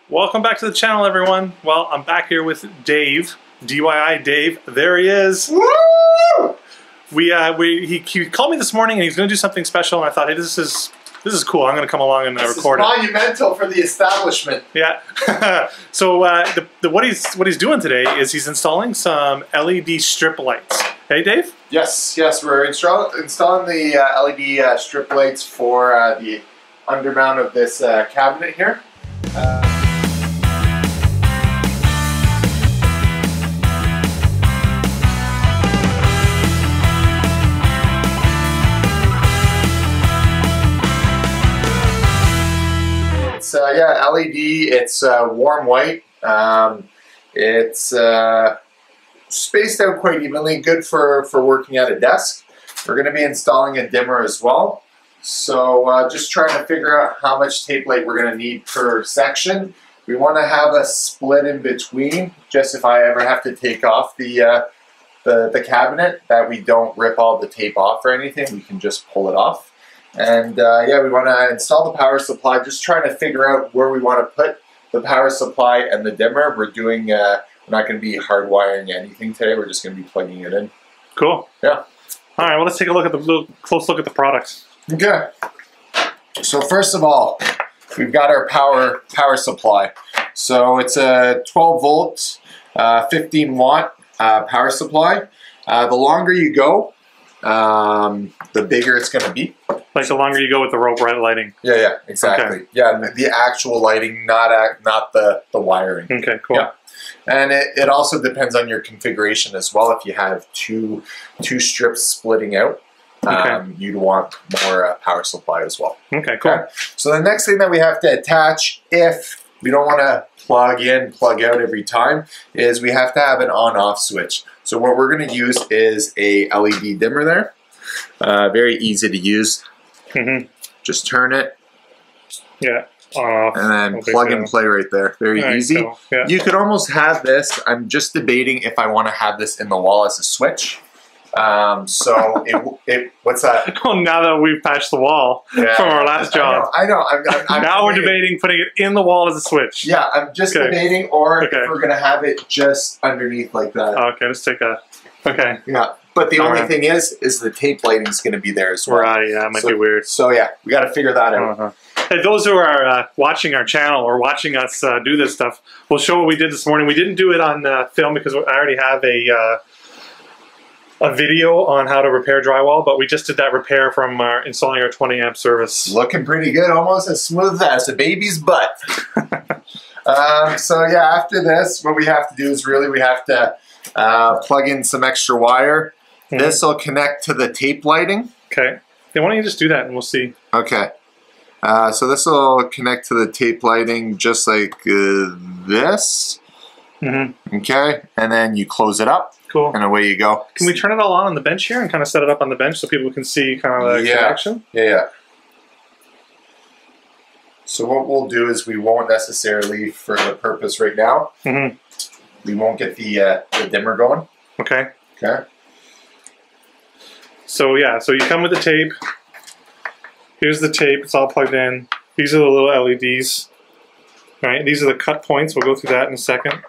Welcome back to the channel, everyone. Well, I'm back here with Dave, DIY Dave. There he is. Woo! He called me this morning and he's going to do something special, and I thought, hey, this is cool. I'm going to record it. This is monumental for the establishment. Yeah. So what he's doing today is he's installing some LED strip lights. Hey, Dave. Yes, we're installing the LED strip lights for the undermount of this cabinet here. It's LED. It's warm white. It's spaced out quite evenly, good for working at a desk. We're going to be installing a dimmer as well. So just trying to figure out how much tape light we're going to need per section. We want to have a split in between, just if I ever have to take off the cabinet, that we don't rip all the tape off or anything. We can just pull it off. And yeah, we want to install the power supply, just trying to figure out where we want to put the power supply and the dimmer. We're doing, we're not going to be hardwiring anything today. We're just going to be plugging it in. Cool. Yeah. All right, well, let's take a look at close look at the product. Okay. So first of all, we've got our power supply. So it's a 12 volt, 15 watt power supply. The longer you go, the bigger it's going to be. Like the longer you go with the rope lighting. Yeah, exactly. Okay. Yeah, the actual lighting, not the wiring. Okay, cool. Yeah. And it also depends on your configuration as well. If you have two strips splitting out, you'd want more power supply as well. Okay, cool. Okay. So the next thing that we have to attach, if we don't want to plug in, plug out every time, is we have to have an on-off switch. So what we're going to use is a LED dimmer there. Very easy to use. Mm-hmm. Just turn it. Yeah. And then plug and play right there. Very easy. Cool. Yeah. You could almost have this. I'm just debating if I want to have this in the wall as a switch. So what's that? Well, now that we've patched the wall from our last job. I know. I'm now we're debating putting it in the wall as a switch. Yeah, I'm just debating, or if we're going to have it just underneath like that. Okay, let's take a... Okay. Yeah. But the only thing is the tape lighting is going to be there as well. Right, yeah, it might be weird. So yeah, we got to figure that out. Hey, those who are watching our channel or watching us do this stuff, we'll show what we did this morning. We didn't do it on film because I already have a video on how to repair drywall, but we just did that repair from installing our 20 amp service. Looking pretty good, almost as smooth as a baby's butt. So yeah, after this, what we have to do is we have to plug in some extra wire. Mm-hmm. This will connect to the tape lighting. Okay. Then why don't you just do that and we'll see. Okay. So this will connect to the tape lighting just like this. Mm-hmm. Okay. And then you close it up. Cool. And away you go. Can we turn it all on the bench here and kind of set it up on the bench so people can see kind of the connection? Yeah. So what we'll do is we won't necessarily, for the purpose right now, we won't get the dimmer going. Okay. Okay. So yeah, so you come with the tape. Here's the tape, it's all plugged in. These are the little LEDs. All right, these are the cut points. We'll go through that in a second.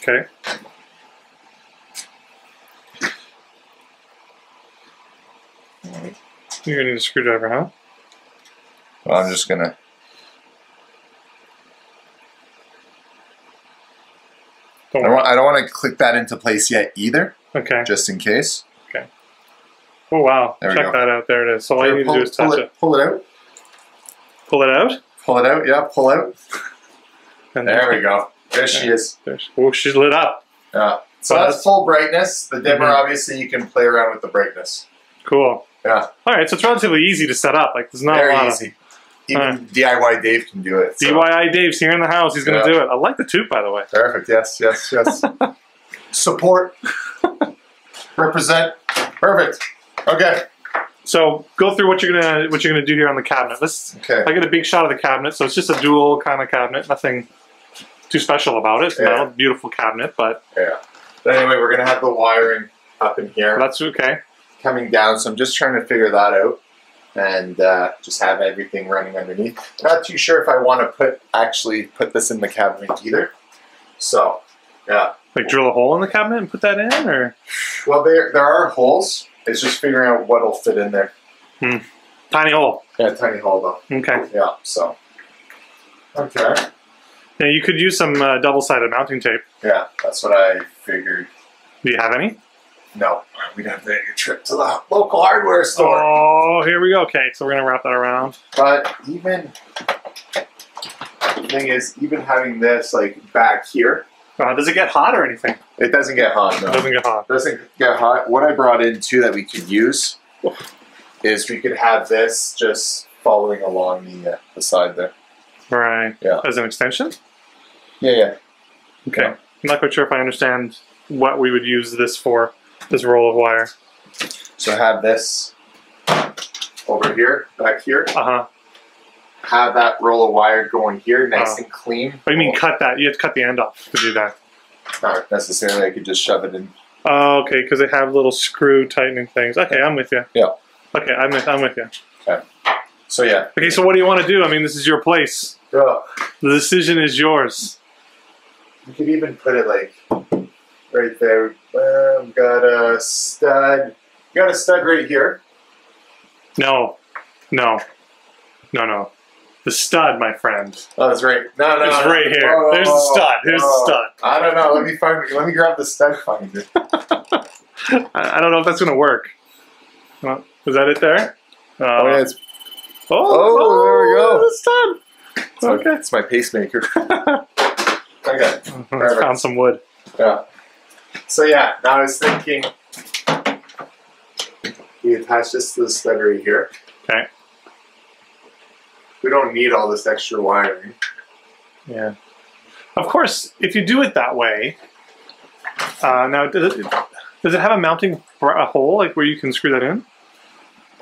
Okay. You're gonna need a screwdriver, huh? Well, I'm just gonna... I don't want to click that into place yet either. Okay. Just in case. Okay. Oh wow! Check that out. There it is. So all you need to do is touch it. Pull it out. Pull it out. Pull it out. Yeah. Pull out. And there we go. There she is. Oh, she's lit up. Yeah. So that's full brightness. The dimmer, obviously, you can play around with the brightness. Cool. Yeah. All right. So it's relatively easy to set up. Like there's not a lot easy. Even DIY Dave can do it. So. DIY Dave's here in the house. He's going to do it. I like the tube, by the way. Perfect. Yes. Support. Represent. Perfect. Okay. So go through what you're gonna do here on the cabinet. I get a big shot of the cabinet, so it's just a dual kind of cabinet. Nothing too special about it. Yeah. No, beautiful cabinet, but But anyway, we're gonna have the wiring up in here. That's okay. Coming down, so I'm just trying to figure that out. and just have everything running underneath. Not too sure if I want to actually put this in the cabinet either. So, yeah. Like drill a hole in the cabinet and put that in, or? Well, there are holes. It's just figuring out what'll fit in there. Tiny hole. Yeah, tiny hole though. Okay. Yeah. So. Okay. Yeah, you could use some double-sided mounting tape. Yeah, that's what I figured. Do you have any? No, we'd have to take a trip to the local hardware store. Oh, here we go. Okay, so we're gonna wrap that around. But even the thing is, even having this like back here, does it get hot or anything? it doesn't get hot. No, It doesn't get hot. It doesn't get hot. What I brought in too that we could use is we could have this just following along the side there. Right. Yeah. As an extension? Yeah. Okay. Yeah. I'm not quite sure if I understand what we would use this for, this roll of wire. So have this over here, back here. Uh-huh. Have that roll of wire going here, nice and clean. What do you mean cut that? You have to cut the end off to do that. Not necessarily. I could just shove it in. Oh, okay, because they have little screw tightening things. Okay, I'm with you. Yeah. Okay, I'm with you. Okay. So yeah. Okay, so what do you want to do? I mean, this is your place. Yeah. The decision is yours. You could even put it like right there. We've got a stud. You got a stud right here. No. The stud, my friend. Oh, that's right. No. It's right here. Oh, There's the stud. There's the stud. I don't know. Let me grab the stud finder. I don't know if that's going to work. Is that it there? Oh, yeah. It's, there we go. The stud. Okay. It's my pacemaker. Okay. Found some wood. Yeah. So yeah, now I was thinking we attach this to the stud right here. Okay. We don't need all this extra wiring. Yeah. Of course, if you do it that way, now does it have a mounting hole like where you can screw that in?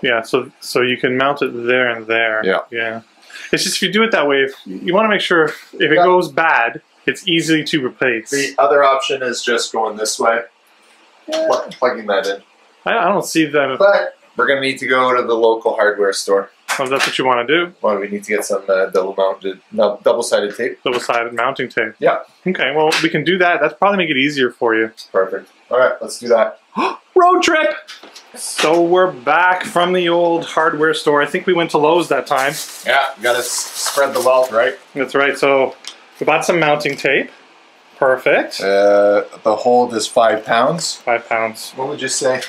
Yeah. So you can mount it there and there. Yeah. Yeah. It's just if you do it that way, if you want to make sure if it goes bad, it's easy to replace. The other option is just going this way, plugging that in. I don't see that. But we're going to need to go to the local hardware store. Oh, that's what you want to do? Well, we need to get some double-sided tape. Double-sided mounting tape. Yeah. Okay, well, we can do that. That's probably make it easier for you. Perfect. All right, let's do that. Road trip! So we're back from the old hardware store. I think we went to Lowe's that time. Yeah, you got to spread the wealth, right? That's right. So we bought some mounting tape. Perfect. The hold is 5 pounds. 5 pounds. What would you say?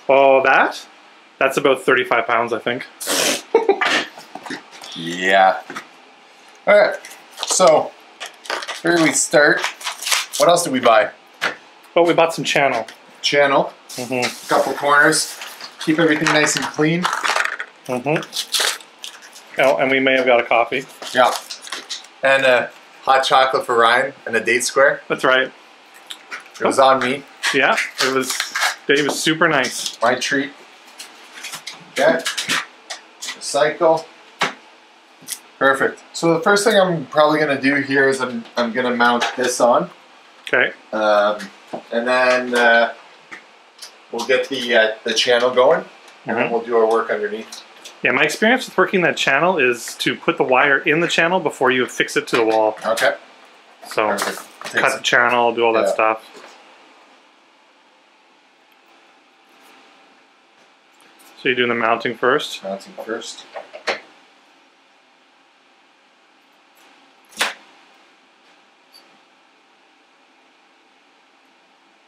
Oh, that's about 35 pounds, I think. Yeah. All right. So here we start. What else did we buy? Oh, we bought some channel. Channel. A couple corners. Keep everything nice and clean. Oh, and we may have got a coffee. Yeah. And a hot chocolate for Ryan and a date square. That's right. It was on me. Yeah, it was. Dave was super nice. My treat. Okay. Recycle. Perfect. So the first thing I'm probably going to do here is I'm going to mount this on. Okay. And then we'll get the channel going, and then we'll do our work underneath. Yeah, my experience with working that channel is to put the wire in the channel before you affix it to the wall. Okay. So cut the channel, do all that stuff. So you're doing the mounting first? Mounting first.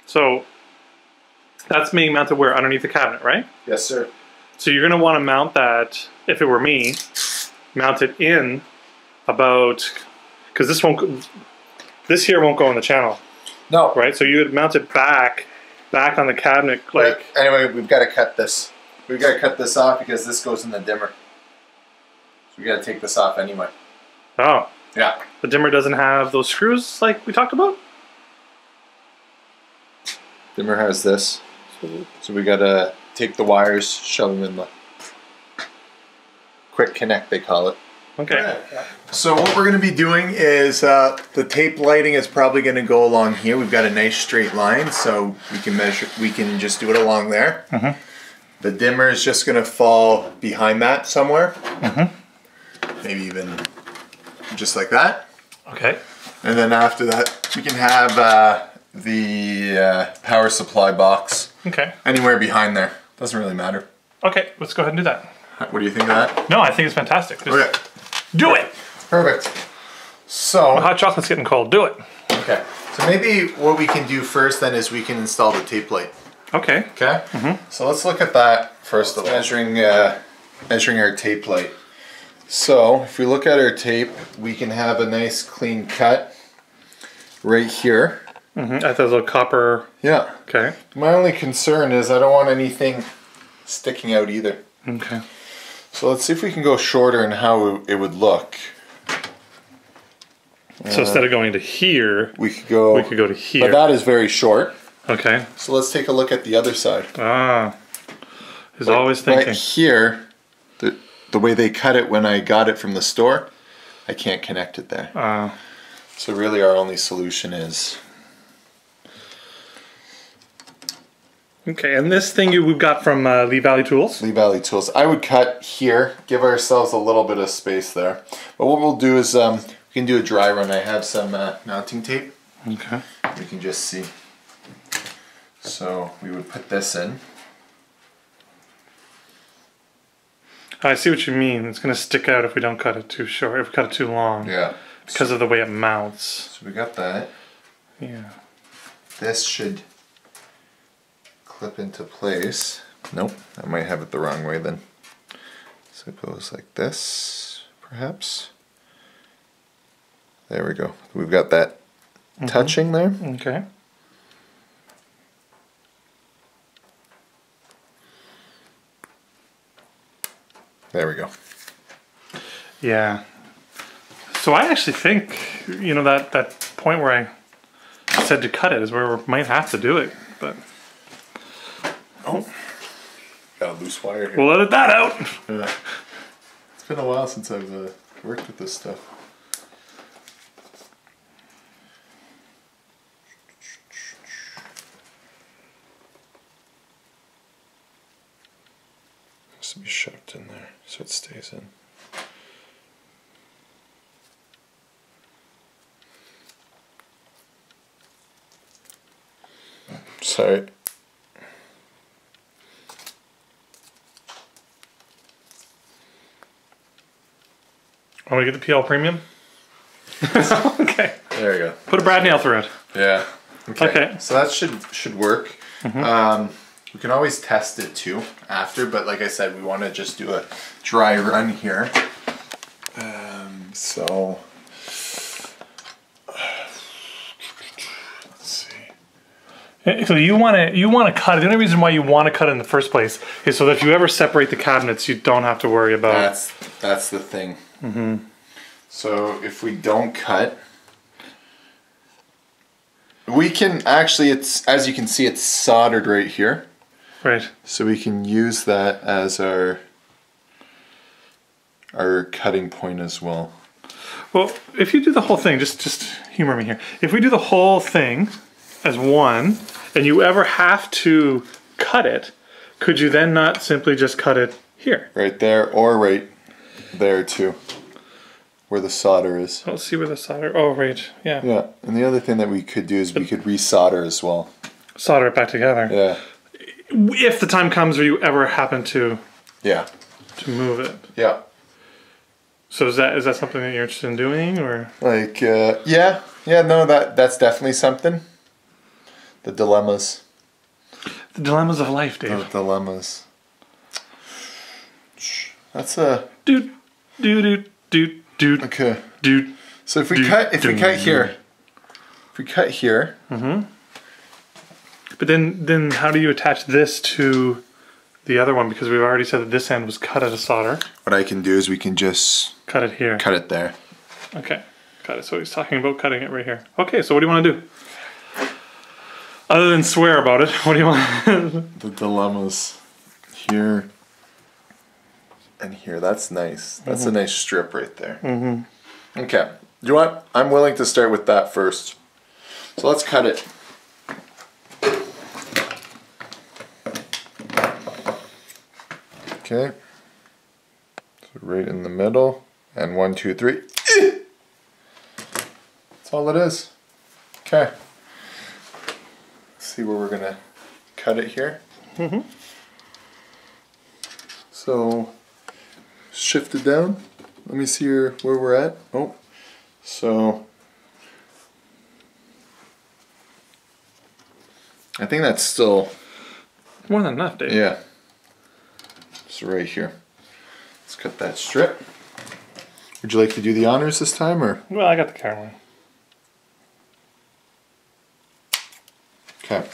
So that's being mounted where? Underneath the cabinet, right? Yes, sir. So you're going to want to mount that, if it were me, mount it in about, because this here won't go in the channel. No. Right? So you would mount it back on the cabinet. Like. But anyway, we've got to cut this. We've got to cut this off because this goes in the dimmer. So we got to take this off anyway. Oh. Yeah. The dimmer doesn't have those screws like we talked about? Dimmer has this. So we got to take the wires, shove them in the quick connect, they call it. Okay. So what we're going to be doing is the tape lighting is probably going to go along here. We've got a nice straight line, so we can measure. We can just do it along there. The dimmer is just going to fall behind that somewhere. Maybe even just like that. Okay. And then after that, we can have the power supply box Okay. anywhere behind there. Doesn't really matter. Okay, let's go ahead and do that. What do you think of that? No, I think it's fantastic. Just Okay. do it! Perfect. So, Hot chocolate's getting cold. Do it. okay. So maybe what we can do first then is we can install the tape plate. Okay. Okay? So let's look at that first of all. Measuring our tape plate. So if we look at our tape, we can have a nice clean cut right here. At the little copper. Yeah. Okay. My only concern is I don't want anything sticking out either. Okay. So let's see if we can go shorter and how it would look. So instead of going to here, We could go to here. But that is very short. Okay. So let's take a look at the other side. Ah. He's always thinking. Right here, the way they cut it when I got it from the store, I can't connect it there. So really our only solution is... Okay, and this thing we've got from Lee Valley Tools. Lee Valley Tools. I would cut here, give ourselves a little bit of space there. But what we'll do is we can do a dry run. I have some mounting tape. Okay. We can just see. So we would put this in. I see what you mean. It's going to stick out if we don't cut it too short, if we cut it too long. Yeah. Because of the way it mounts. So we got that. Yeah. This should clip into place. Nope, I might have it the wrong way then. So it goes like this, perhaps. There we go. We've got that touching there. Okay. There we go. Yeah. So I actually think, you know, that point where I said to cut it is where we might have to do it, but Oh, got a loose wire here. we'll edit that out. Yeah. It's been a while since I've worked with this stuff. Has to be shoved in there so it stays in. Sorry. Want to get the PL Premium? Okay. There we go. Put a brad nail through it. Yeah. Okay. So that should work. We can always test it too after, but like I said, we want to just do a dry run here. So let's see. So you want to cut it. The only reason why you want to cut it in the first place is so that if you ever separate the cabinets, you don't have to worry about. That's the thing. So if we don't cut, we can actually, it's, as you can see, it's soldered right here. Right. So we can use that as our cutting point as well. Well, if you do the whole thing, just humor me here. If we do the whole thing as one, and you ever have to cut it, could you then not simply just cut it here? Right there, or right there too, where the solder is. Let's see where the solder. Oh, right. Yeah. Yeah, and the other thing that we could do is we could resolder as well. Solder it back together. Yeah. If the time comes where you ever happen to move it. Yeah. So is that something that you're interested in doing, or? Like no, that's definitely something. The dilemmas. The dilemmas of life, Dave. The dilemmas. That's a Doot. okay. Doot. So if we cut here, But then how do you attach this to the other one? Because we've already said that this end was cut at a solder. what I can do is we can just Cut it here. cut it there. Okay. Cut it. So he's talking about cutting it right here. Okay, so what do you want to do? Other than swear about it, what do you want? The dilemmas here and here. That's nice. That's a nice strip right there. Okay. You know what? I'm willing to start with that first. So let's cut it. Okay. So right in the middle. And 1, 2, 3. That's all it is. Okay. Let's see where we're gonna cut it here. So shift it down. Let me see where we're at. Oh, so I think that's still more than enough, Dave. Yeah. So right here. Let's cut that strip. Would you like to do the honors this time, or? Well, I got the camera. Okay.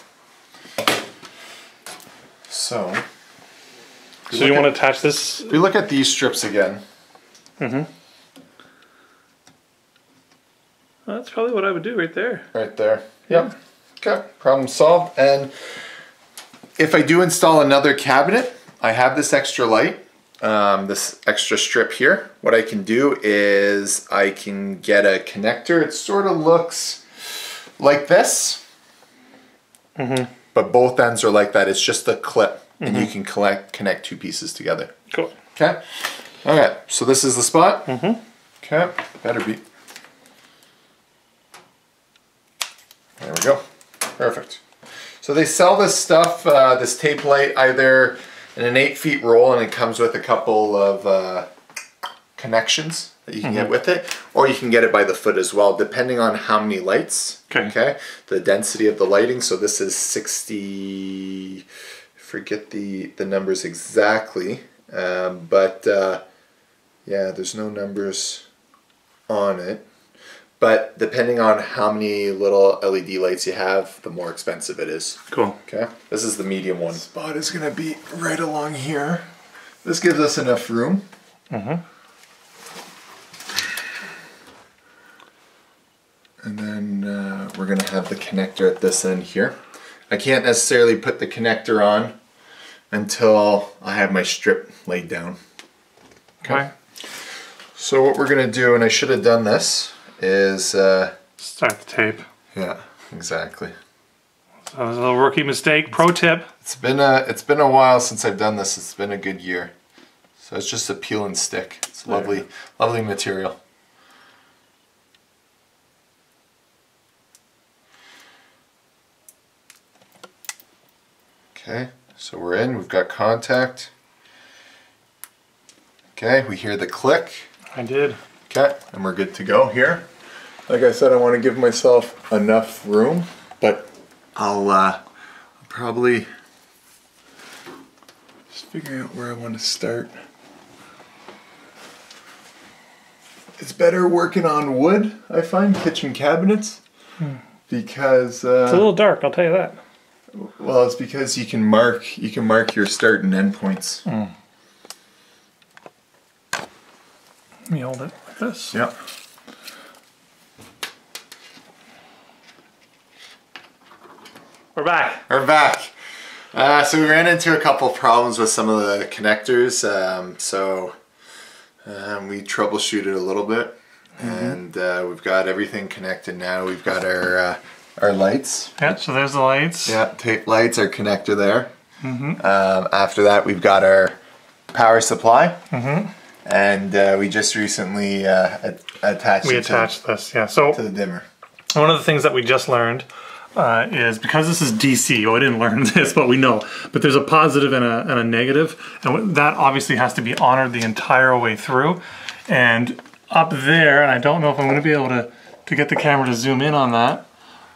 So you want to attach this? If we look at these strips again. Well, that's probably what I would do right there. Right there. Yep. Okay. Problem solved. And if I do install another cabinet, I have this extra light, this extra strip here. What I can do is I can get a connector. It sort of looks like this, but both ends are like that. It's just a clip, and you can connect two pieces together. Cool. Okay. Okay. So this is the spot. Okay. Better be. There we go. Perfect. So they sell this stuff, this tape light, either in an 8-feet roll, and it comes with a couple of connections that you can get with it, or you can get it by the foot as well, depending on how many lights. Okay. The density of the lighting. So this is 60. Forget the numbers exactly, but yeah, there's no numbers on it. But depending on how many little LED lights you have, the more expensive it is. Cool. Okay. This is the medium one. Spot is going to be right along here. This gives us enough room. And then we're going to have the connector at this end here. I can't necessarily put the connector on until I have my strip laid down. Okay. So what we're going to do, and I should have done this, is start the tape. Yeah, exactly. That was a little rookie mistake. Pro tip. It's been a while since I've done this. It's been a good year. So it's just a peel and stick. It's lovely, lovely material. Okay, so we're in. We've got contact. Okay, we hear the click. I did. Okay, and we're good to go here. Like I said, I want to give myself enough room, but I'll probably just figure out where I want to start. It's better working on wood, I find, kitchen cabinets, because it's a little dark, I'll tell you that. Well, it's because you can mark your start and end points. Let me hold it like this. Yep. We're back. We're back. So we ran into a couple problems with some of the connectors. We troubleshooted a little bit, and we've got everything connected now. We've got our lights. Yeah. So there's the lights. Yeah, tape lights, our connector there. After that, we've got our power supply. And we just recently attached this, yeah. So to the dimmer. One of the things that we just learned is, because this is DC, I didn't learn this, but we know, but there's a positive and a negative, and that obviously has to be honored the entire way through. And up there, and I don't know if I'm going to be able to get the camera to zoom in on that,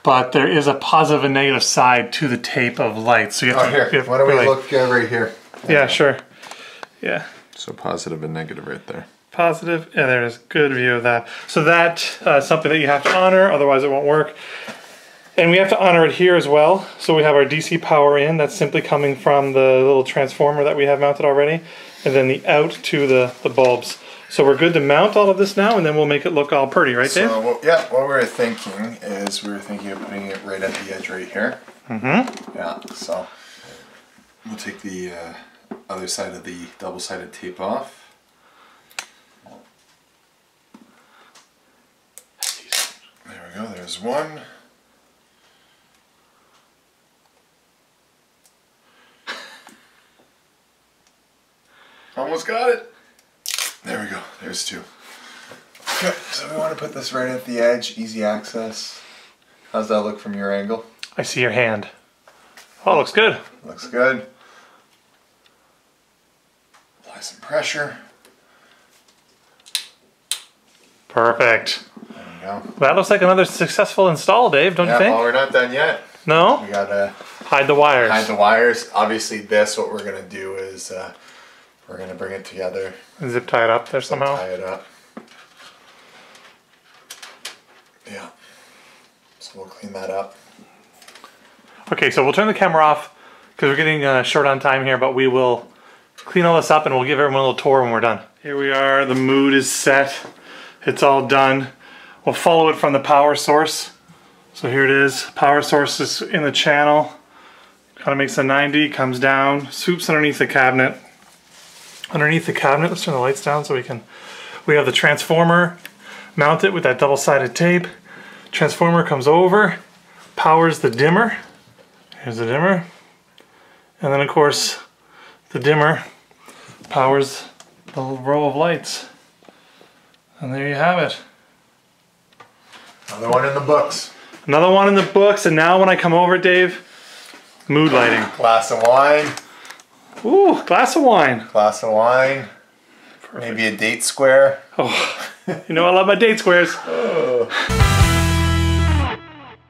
but there is a positive and negative side to the tape of lights. So you have to, here. Why don't we look right here? Yeah, sure. Yeah. So positive and negative right there. Positive, and there's a good view of that. So that's something that you have to honor, otherwise it won't work. And we have to honor it here as well. So we have our DC power in, that's simply coming from the little transformer that we have mounted already, and then the out to the bulbs. So we're good to mount all of this now, and then we'll make it look all pretty, right, Dave? So, yeah, what we're thinking is of putting it right at the edge right here. Yeah, so we'll take the other side of the double-sided tape off. There we go, there's one. Almost got it. There we go. There's 2. Okay, so we want to put this right at the edge, easy access. How's that look from your angle? I see your hand. Oh, looks good. Looks good. Apply some pressure. Perfect. There we go. That looks like another successful install, Dave, don't you think? Well, we're not done yet. No? We gotta Hide the wires. hide the wires. Obviously, what we're gonna do is we're gonna bring it together. Zip tie it up there somehow. Tie it up. Yeah. So we'll clean that up. Okay, so we'll turn the camera off because we're getting short on time here, but we will clean all this up and we'll give everyone a little tour when we're done. Here we are, the mood is set. It's all done. We'll follow it from the power source. So here it is, power source is in the channel. Kind of makes a 90, comes down, swoops underneath the cabinet. Underneath the cabinet, let's turn the lights down so we have the transformer, mount it with that double-sided tape. Transformer comes over, powers the dimmer. Here's the dimmer. And then of course, the dimmer powers the row of lights. And there you have it. Another one in the books. Another one in the books, and now when I come over, Dave, mood lighting. Glass of wine. Ooh, glass of wine. Glass of wine. Perfect. Maybe a date square. Oh, you know I love my date squares. Oh.